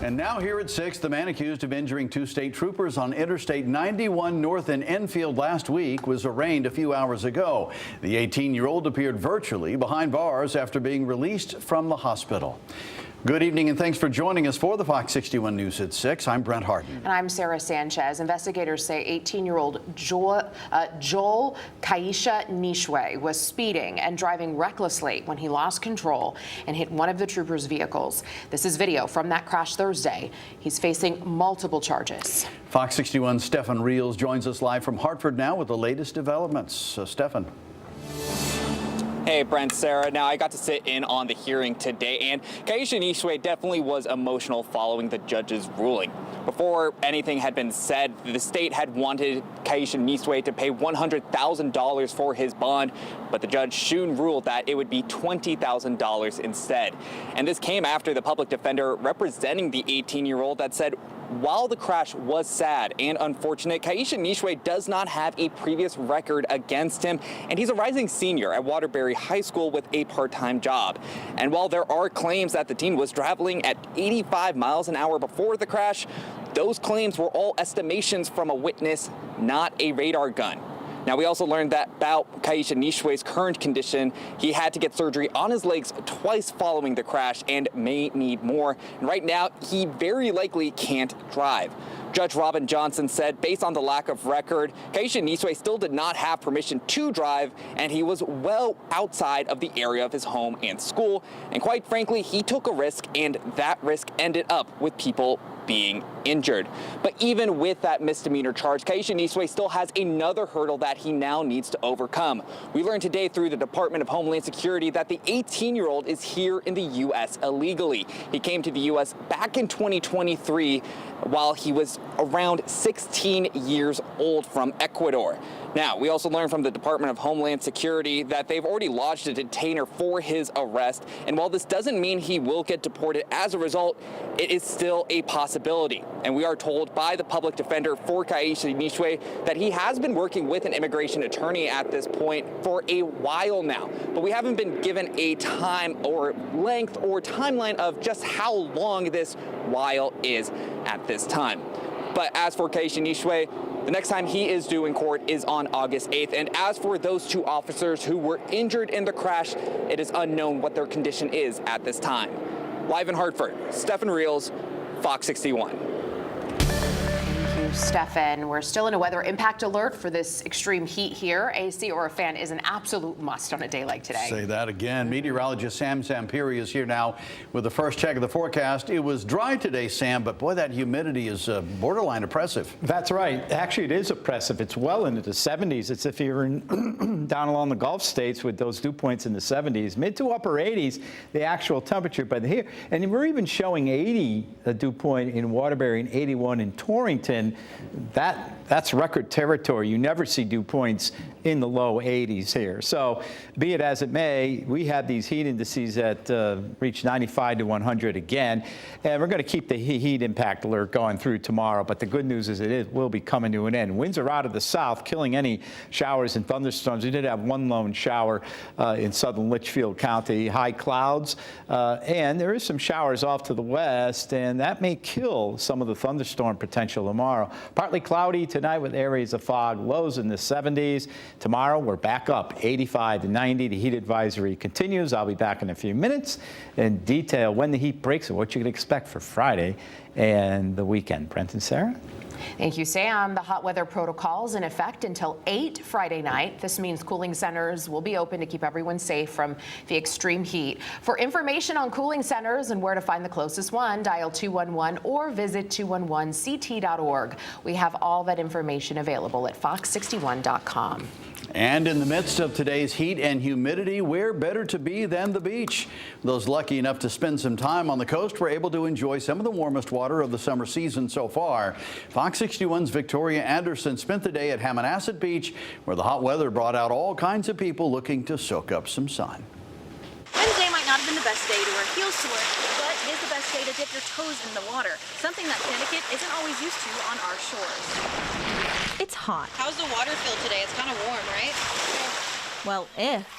And now here at 6, the man accused of injuring 2 state troopers on Interstate 91 north in Enfield last week was arraigned a few hours ago. The 18-year-old appeared virtually behind bars after being released from the hospital. Good evening and thanks for joining us for the Fox 61 News at 6. I'm Brent Harden. And I'm Sarah Sanchez. Investigators say 18-year-old Joel Kaisha Nishwe was speeding and driving recklessly when he lost control and hit one of the troopers' vehicles. This is video from that crash Thursday. He's facing multiple charges. Fox 61's Stefan Reels joins us live from Hartford now with the latest developments. Stefan. Hey, Brent, Sarah. Now, I got to sit in on the hearing today, and Kaisha Nishwe definitely was emotional following the judge's ruling. Before anything had been said, the state had wanted Kaisha Nishwe to pay $100,000 for his bond, but the judge soon ruled that it would be $20,000 instead. And this came after the public defender representing the 18-year-old that said, while the crash was sad and unfortunate, Kaisha Nishwe does not have a previous record against him, and he's a rising senior at Waterbury High School with a part-time job. And while there are claims that the teen was traveling at 85 miles an hour before the crash, those claims were all estimations from a witness, not a radar gun. Now, we also learned that about Kaisha Nishwe's current condition. He had to get surgery on his legs twice following the crash and may need more. And right now, he very likely can't drive. Judge Robin Johnson said, based on the lack of record, Kaisha Nishwe still did not have permission to drive, and he was well outside of the area of his home and school. And quite frankly, he took a risk, and that risk ended up with people being injured. But even with that misdemeanor charge, Kaisha Nishwe still has another hurdle that he now needs to overcome. We learned today through the Department of Homeland Security that the 18-year-old is here in the U.S. illegally. He came to the U.S. back in 2023 while he was around 16 years old from Ecuador. Now, we also learned from the Department of Homeland Security that they've already lodged a detainer for his arrest. And while this doesn't mean he will get deported as a result, it is still a possibility. And we are told by the public defender for Kaisha Nishwe that he has been working with an immigration attorney at this point for a while now. But we haven't been given a time or length or timeline of just how long this while is at this time. But as for Kaisha Nishwe, the next time he is due in court is on August 8th. And as for those 2 officers who were injured in the crash, it is unknown what their condition is at this time. Live in Hartford, Stefan Reels, Fox 61. Stefan, we're still in a weather impact alert for this extreme heat here. AC or a fan is an absolute must on a day like today. Say that again. Meteorologist Sam Zampiri is here now with the first check of the forecast. It was dry today, Sam, but boy, that humidity is borderline oppressive. That's right. Actually, it is oppressive. It's well into the 70s. It's if you're down along the Gulf states with those dew points in the 70s, mid to upper 80s, the actual temperature. But here, and we're even showing 80 a dew point in Waterbury and 81 in Torrington. That's record territory. You never see dew points in the low 80s here. So be it as it may, we have these heat indices that reach 95 to 100 again. And we're going to keep the heat impact alert going through tomorrow. But the good news is it will be coming to an end. Winds are out of the south, killing any showers and thunderstorms. We did have one lone shower in southern Litchfield County, high clouds. And there is some showers off to the west, and that may kill some of the thunderstorm potential tomorrow. Partly cloudy tonight with areas of fog, lows in the 70s. Tomorrow, we're back up 85 to 90. The heat advisory continues. I'll be back in a few minutes and detail when the heat breaks and what you can expect for Friday and the weekend. Brent and Sarah? Thank you, Sam. The hot weather protocol is in effect until 8 Friday night. This means cooling centers will be open to keep everyone safe from the extreme heat. For information on cooling centers and where to find the closest one, dial 211 or visit 211ct.org. We have all that information available at fox61.com. And in the midst of today's heat and humidity, where better to be than the beach? Those lucky enough to spend some time on the coast were able to enjoy some of the warmest water of the summer season so far. Fox 61's Victoria Anderson spent the day at Hammonasset Beach, where the hot weather brought out all kinds of people looking to soak up some sun. Wednesday might not have been the best day to wear heels to work, but it is the best day to dip your toes in the water, something that Connecticut isn't always used to on our shores. It's hot. How's the water feel today? It's kind of warm, right? Well,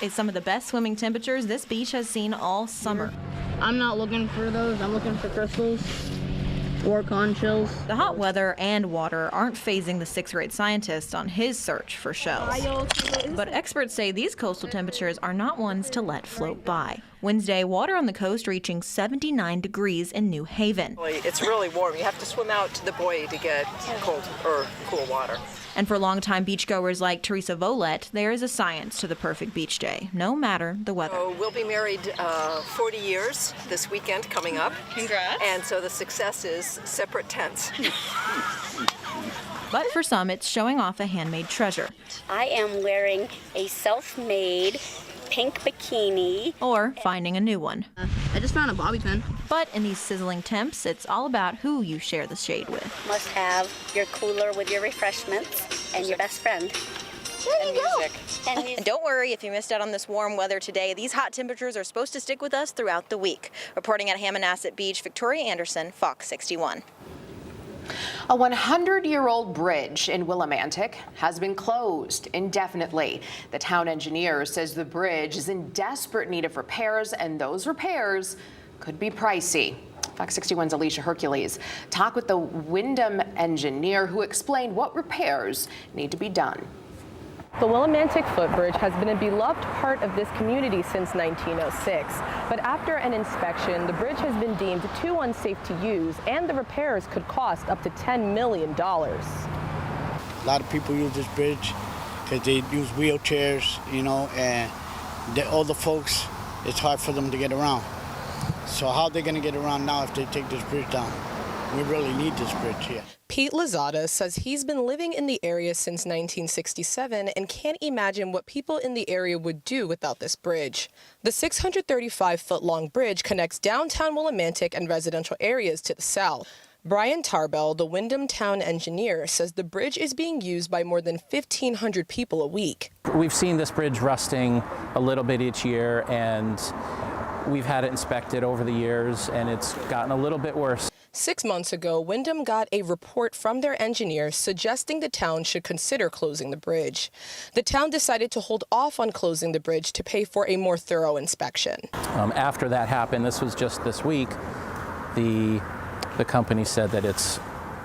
it's some of the best swimming temperatures this beach has seen all summer. I'm not looking for those. I'm looking for crystals. Work on shells. The hot weather and water aren't fazing the sixth-grade scientist on his search for shells. But experts say these coastal temperatures are not ones to let float by. Wednesday, water on the coast reaching 79 degrees in New Haven. It's really warm. You have to swim out to the buoy to get cold or cool water. And for longtime beachgoers like Teresa Volette, there is a science to the perfect beach day, no matter the weather. So we'll be married 40 years this weekend coming up. Congrats. And so the success is separate tents. But for some, it's showing off a handmade treasure. I am wearing a self-made pink bikini. Or finding a new one. I just found a bobby pin. But in these sizzling temps, it's all about who you share the shade with. Must have your cooler with your refreshments and your best friend. And music. And music. And don't worry if you missed out on this warm weather today. These hot temperatures are supposed to stick with us throughout the week. Reporting at Hammonasset Beach, Victoria Anderson, Fox 61. A 100-year-old bridge in Willimantic has been closed indefinitely. The town engineer says the bridge is in desperate need of repairs, and those repairs could be pricey. Fox 61's Alicia Hercules talked with the Wyndham engineer who explained what repairs need to be done. The Willimantic Footbridge has been a beloved part of this community since 1906, but after an inspection, the bridge has been deemed too unsafe to use, and the repairs could cost up to $10 million. A lot of people use this bridge because they use wheelchairs, you know, and the older folks, it's hard for them to get around. So how are they going to get around now if they take this bridge down? We really need this bridge here. Pete Lozada says he's been living in the area since 1967 and can't imagine what people in the area would do without this bridge. The 635-foot-long bridge connects downtown Willimantic and residential areas to the south. Brian Tarbell, the Wyndham town engineer, says the bridge is being used by more than 1,500 people a week. We've seen this bridge rusting a little bit each year, and we've had it inspected over the years, and it's gotten a little bit worse. 6 months ago, Wyndham got a report from their engineers suggesting the town should consider closing the bridge. The town decided to hold off on closing the bridge to pay for a more thorough inspection. After that happened, this was just this week, the company said that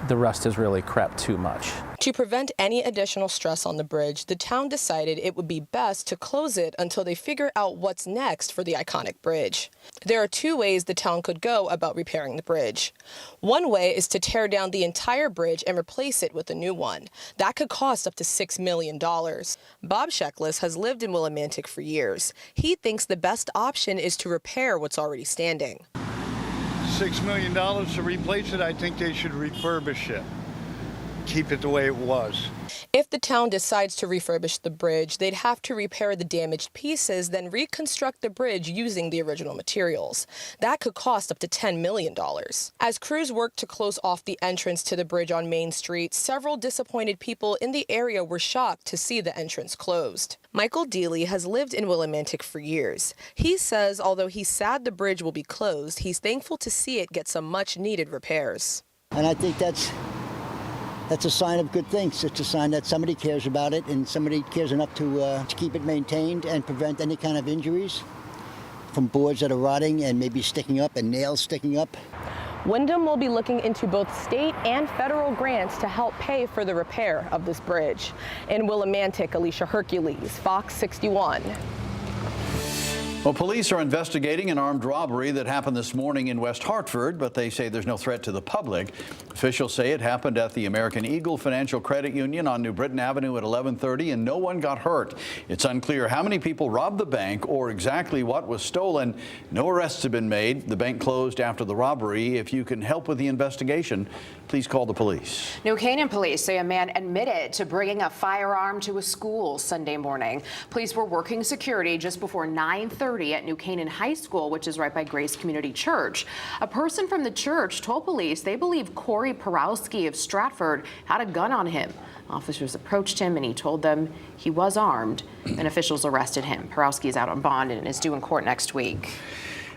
the rust has really crept too much. To prevent any additional stress on the bridge, the town decided it would be best to close it until they figure out what's next for the iconic bridge. There are two ways the town could go about repairing the bridge. One way is to tear down the entire bridge and replace it with a new one. That could cost up to $6 million. Bob Sheckless has lived in Willimantic for years. He thinks the best option is to repair what's already standing. $6 million to replace it, I think they should refurbish it. Keep it the way it was. If the town decides to refurbish the bridge, they'd have to repair the damaged pieces, then reconstruct the bridge using the original materials. That could cost up to $10 million. As crews worked to close off the entrance to the bridge on Main Street, several disappointed people in the area were shocked to see the entrance closed. Michael Deely has lived in Willimantic for years. He says although he's sad the bridge will be closed, he's thankful to see it get some much-needed repairs. And I think that's a sign of good things. It's a sign that somebody cares about it and somebody cares enough to keep it maintained and prevent any kind of injuries from boards that are rotting and maybe sticking up and nails sticking up. Wyndham will be looking into both state and federal grants to help pay for the repair of this bridge. In Willimantic, Alicia Hercules, Fox 61. Well, police are investigating an armed robbery that happened this morning in West Hartford, but they say there's no threat to the public. Officials say it happened at the American Eagle Financial Credit Union on New Britain Avenue at 11:30, and no one got hurt. It's unclear how many people robbed the bank or exactly what was stolen. No arrests have been made. The bank closed after the robbery. If you can help with the investigation, please call the police. New Canaan police say a man admitted to bringing a firearm to a school Sunday morning. Police were working security just before 9:30 at New Canaan High School, which is right by Grace Community Church. A person from the church told police they believe Corey Porowski of Stratford had a gun on him. Officers approached him and he told them he was armed, and officials arrested him. Porowski is out on bond and is due in court next week.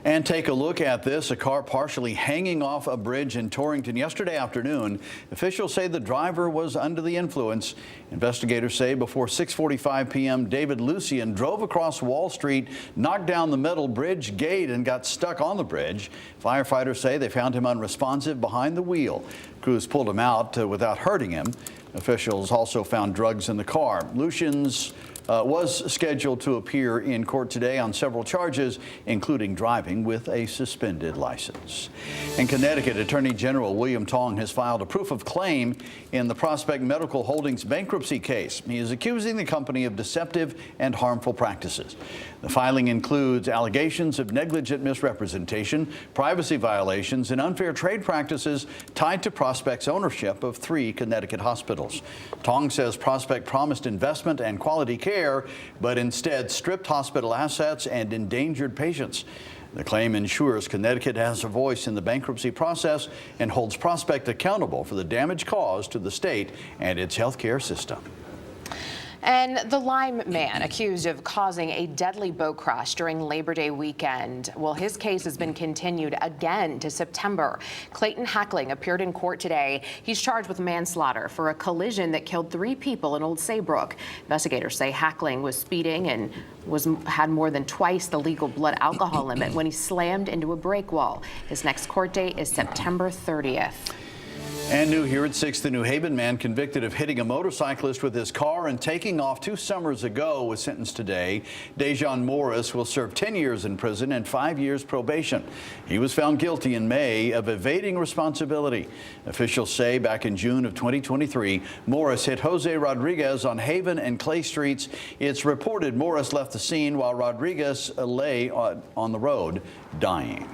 And take a look at this. A car partially hanging off a bridge in Torrington yesterday afternoon. Officials say the driver was under the influence. Investigators say before 6:45 p.m., David Lucian drove across Wall Street, knocked down the metal bridge gate, and got stuck on the bridge. Firefighters say they found him unresponsive behind the wheel. Crews pulled him out without hurting him. Officials also found drugs in the car. Lucian's was scheduled to appear in court today on several charges, including driving with a suspended license. In Connecticut, Attorney General William Tong has filed a proof of claim in the Prospect Medical Holdings bankruptcy case. He is accusing the company of deceptive and harmful practices. The filing includes allegations of negligent misrepresentation, privacy violations, and unfair trade practices tied to Prospect's ownership of 3 Connecticut hospitals. Tong says Prospect promised investment and quality care, but instead stripped hospital assets and endangered patients. The claim ensures Connecticut has a voice in the bankruptcy process and holds Prospect accountable for the damage caused to the state and its healthcare system. And the Lyme man accused of causing a deadly boat crash during Labor Day weekend. Well, his case has been continued again to September. Clayton Hackling appeared in court today. He's charged with manslaughter for a collision that killed 3 people in Old Saybrook. Investigators say Hackling was speeding and had more than twice the legal blood alcohol limit when he slammed into a break wall. His next court date is September 30th. And new here at 6, the New Haven man convicted of hitting a motorcyclist with his car and taking off 2 summers ago was sentenced today. Dejon Morris will serve 10 years in prison and 5 years probation. He was found guilty in May of evading responsibility. Officials say back in June of 2023, Morris hit Jose Rodriguez on Haven and Clay Streets. It's reported Morris left the scene while Rodriguez lay on the road dying.